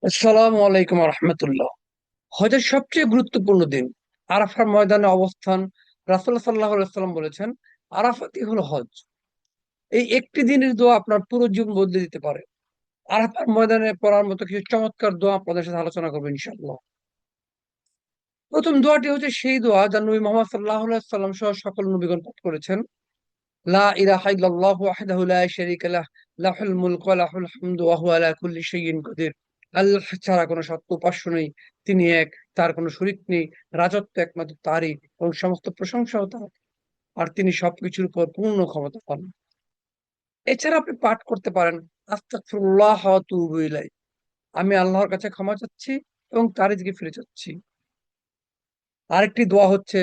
আসসালামু আলাইকুম রহমতুল্লাহ। হজের সবচেয়ে গুরুত্বপূর্ণ দিন আরাফার ময়দানে অবস্থান। রাসূলুল্লাহ সাল্লাল্লাহু আলাইহি ওয়াসাল্লাম বলেছেন, আরাফাতই হলো হজ। এই একটি দিনের দোয়া আপনার পুরো জীবন বদলে দিতে পারে। আরাফার ময়দানে পড়ার মতো কিছু চমৎকার দোয়া আপনাদের সাথে আলোচনা করবো ইনশাআল্লাহ। প্রথম দোয়াটি হচ্ছে সেই দোয়া যা নবী মুহাম্মদ সাল্লাল্লাহু আলাইহি ওয়াসাল্লাম সহ সকল নবীগণ পাঠ করেছেন। লা ইলাহা ইল্লাল্লাহু ওয়াহদাহু লা শারীকা লাহ, লাহুল মুলকু ওয়া লাহুল হামদু ওয়া হুয়া আলা কুল্লি শাইইন কাদির। আল্লাহ ছাড়া কোনো সত্য উপাস্য নেই, তিনি এক, তার কোনো শরীক নেই। রাজত্ব একমাত্র তারই এবং সমস্ত প্রশংসাও তার, আর তিনি সবকিছুর উপর পূর্ণ ক্ষমতা পান। এছাড়া আপনি পাঠ করতে পারেন আস্তাগফিরুল্লাহ ওয়া আতুবু ইলাইহি, আমি আল্লাহর কাছে ক্ষমা চাচ্ছি এবং তারই দিকে ফিরে যাচ্ছি। আরেকটি দোয়া হচ্ছে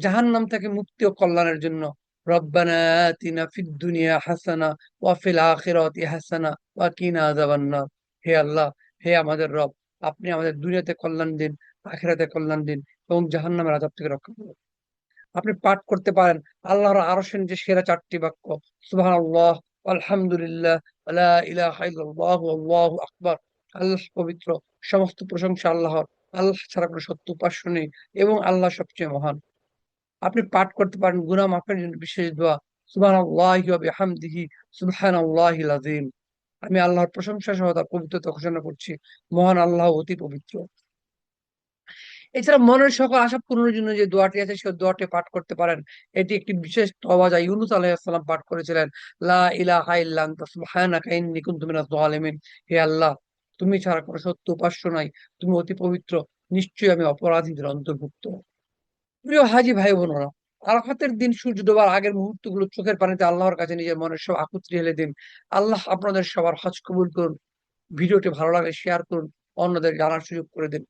জাহান্নাম থেকে মুক্তি ও কল্যাণের জন্য, রব্বানা আতিনা ফিদ দুনিয়া হাসানা ওয়া ফিল আখিরাতি হাসানা ওয়া কিনা আযাবান নার। হে আল্লাহ, হে আমাদের রব, আপনি আমাদের দুনিয়াতে কল্যাণ দিন, আখিরাতে কল্যাণ দিন এবং জাহান্নামের আযাব থেকে রক্ষা করুন। আপনি পাঠ করতে পারেন আল্লাহর আরশের নিচে সেরা চারটি বাক্য, সুবহানাল্লাহ, আলহামদুলিল্লাহ, ওয়া লা ইলাহা ইল্লাল্লাহ, আল্লাহু আকবার। আল্লাহ পবিত্র, সমস্ত প্রশংসা আল্লাহর। আল্লাহ ছাড়া কোনো সত্য উপাস্য নেই এবং আল্লাহ সবচেয়ে মহান। আপনি পাঠ করতে পারেন গুনাহ মাফের জন্য বিশেষ দোয়া, সুবহানাল্লাহি ওয়া বিহামদিহি, সুবহানাল্লাহিল আযীম। আমি আল্লাহর প্রশংসা সহ তার পবিত্রতা ঘোষণা করছি, মহান আল্লাহ অতি পবিত্র। এছাড়া মনের সকল আশা পূরণের জন্য যে দোয়াটি আছে সেই দোয়াটি পাঠ করতে পারেন। এটি একটি বিশেষ তওবা যা ইউনূস আলাইহিস সালাম পাঠ করেছিলেন। লা ইলাহা ইল্লা আনতা সুবহানাকা ইন্নী কুনতু মিনাজ জালিমিন। হে আল্লাহ, তুমি ছাড়া কোনো সত্য উপাস্য নাই, তুমি অতি পবিত্র, নিশ্চয়ই আমি অপরাধীদের অন্তর্ভুক্ত। প্রিয় হাজী ভাই বোনেরা, আরাফাতের দিন সূর্য ডোবার আগের মুহূর্তগুলো চোখের পানিতে আল্লাহর কাছে নিজের মনের সব আকুতি ঢেলে দিন। আল্লাহ আপনাদের সবার হজ কবুল করুন। ভিডিওটি ভালো লাগলে শেয়ার করুন, অন্যদের জানার সুযোগ করে দিন।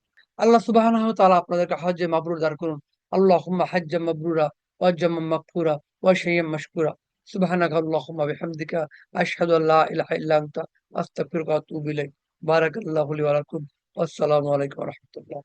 আল্লাহ সুবহানাহু ওয়া তাআলা আপনাদেরকে হজ্জে মাবরুর দান করুন। আল্লাহুম্মা হাজ্জাম মাবরুরা ওয়া জাম্মান মাগফুরা ওয়া শাইয়্যাম মাশকুরা। সুবহানাকা আল্লাহুম্মা বিহামদিকা আশহাদু আল লা ইলাহা ইল্লা আনতা আস্তাগফিরুকা ওয়া আতুবু ইলাইক। বারাকাল্লাহু লি ওয়া লাকুম। আসসালামু আলাইকুম ওয়া রাহমাতুল্লাহ।